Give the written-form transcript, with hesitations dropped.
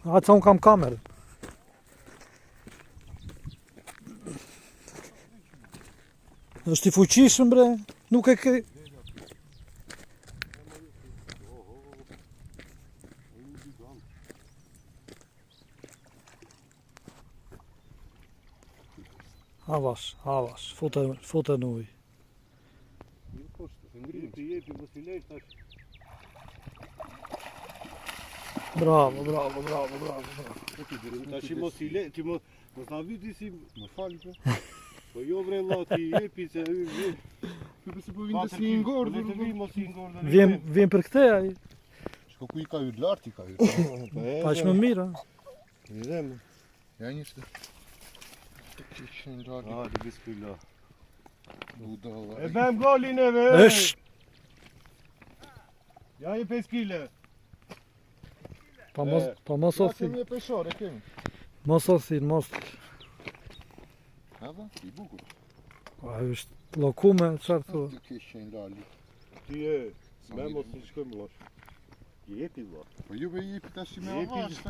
Hajtë sa unë kam kamerë. Është i fuqishëm bre, nuk e ke... Havash, fote në ujë. Bravo. Tash i mos i le, ti mos na viti si më fal po. Po jo bre valla ti jepi se Se po vinte si i ngordhur. mos i ngordhur. Vjen për këtë ai. Shko ku i ka hyrë lart, i ka hyrë. Paç më mirë, a? Idem. Ja njështë. Kishin lart. Hadi bismillah. Budalla. E bëm golin eve. Esh, Ja i 5 kg. pa mos Ja osi. kemi e peshore, kemi. Mos osi, mos. Edhe, i bukur. Ai është llokume, çfarë thua? Ti kishin lali. Ti e, me mos të shkojmë lash. Jepi valla. Po ju be jepi tash me Jepi. avash.